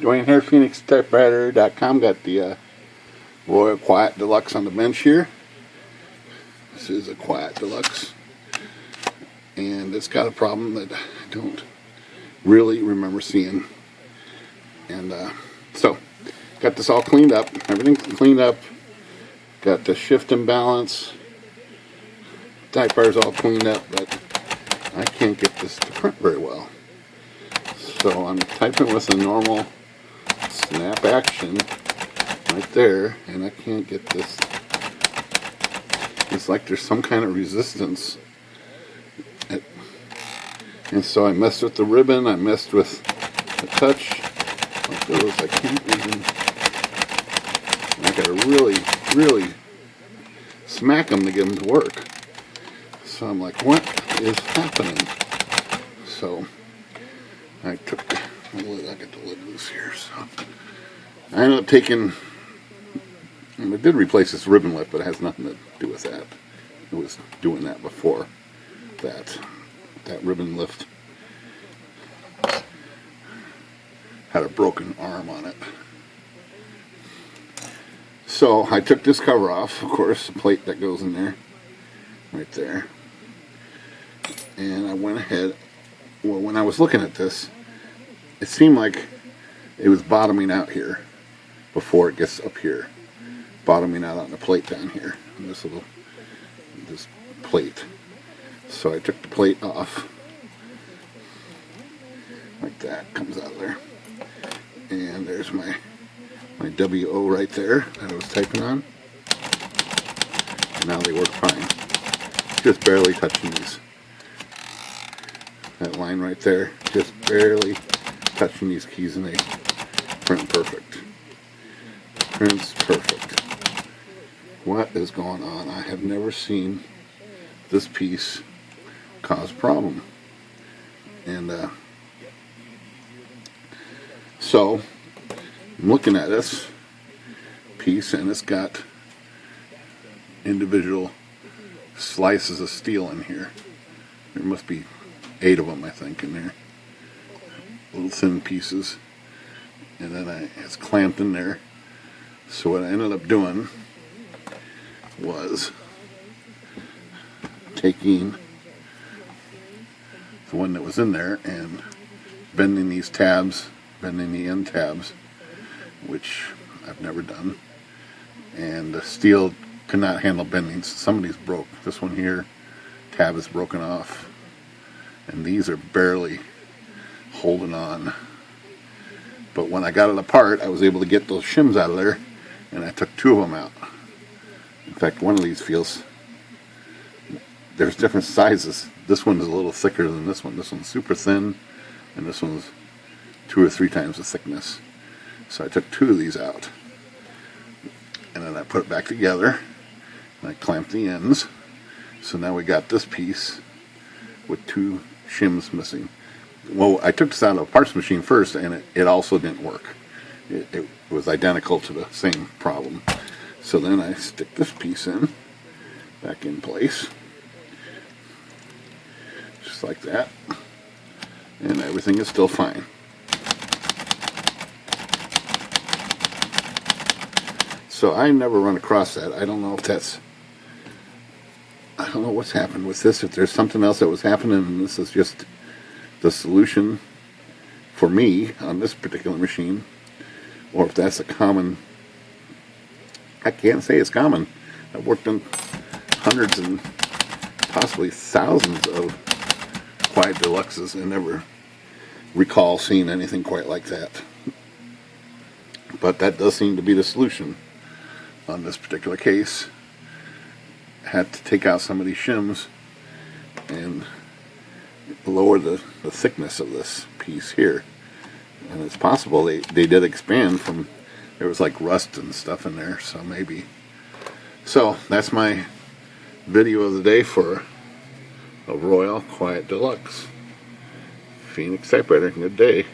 Dwayne here, PhoenixTypewriter.com. Got the Royal Quiet Deluxe on the bench here. This is a Quiet Deluxe, and it's got a problem that I don't really remember seeing. And so, got this all cleaned up. Everything's cleaned up. Got the shift and balance. Typewriter's all cleaned up, but I can't get this to print very well. So I'm typing with a normal snap action right there, and I can't get this. It's like there's some kind of resistance. And so I messed with the ribbon, I messed with the touch. Like those, I can't even. I gotta really smack them to get them to work. So I'm like, what is happening? So I took, I got the lid loose here, so I ended up taking, and I did replace this ribbon lift, but it has nothing to do with that. It was doing that before that. That ribbon lift had a broken arm on it. So I took this cover off, of course, the plate that goes in there, right there. And I went ahead, well, when I was looking at this, it seemed like it was bottoming out here before it gets up here. Bottoming out on the plate down here, on this plate. So I took the plate off, like that, comes out there. And there's my WO right there that I was typing on. And now they work fine. Just barely touching these. That line right there, just barely touching these keys, and they print perfect. Prints perfect. What is going on? I have never seen this piece cause a problem. And so I'm looking at this piece, and it's got individual slices of steel in here. There must be 8 of them, I think, in there. Little thin pieces. And then it's clamped in there. So what I ended up doing was taking the one that was in there and bending these tabs, bending the end tabs, which I've never done. And the steel could not handle bending. Some of these broke. This one here, tab is broken off. And these are barely holding on. But when I got it apart, I was able to get those shims out of there, and I took 2 of them out. In fact, one of these feels, there's different sizes. This one is a little thicker than this one. This one's super thin, and this one's 2 or 3 times the thickness. So I took 2 of these out, and then I put it back together, and I clamped the ends. So now we got this piece with 2 shims missing. Well, I took this out of a parts machine first, and it also didn't work. It was identical to the same problem. So then I stick this piece in, back in place, just like that, and everything is still fine. So I never run across that. I don't know if that's, I don't know what's happened with this, if there's something else that was happening and this is just the solution for me on this particular machine, or if that's a common, I can't say it's common. I've worked on hundreds and possibly thousands of Quiet Deluxes and never recall seeing anything quite like that. But that does seem to be the solution on this particular case. Had to take out some of these shims and lower the thickness of this piece here. And it's possible they did expand from, there was like rust and stuff in there, so maybe. So that's my video of the day for a Royal Quiet Deluxe. Phoenix Typewriter, good day.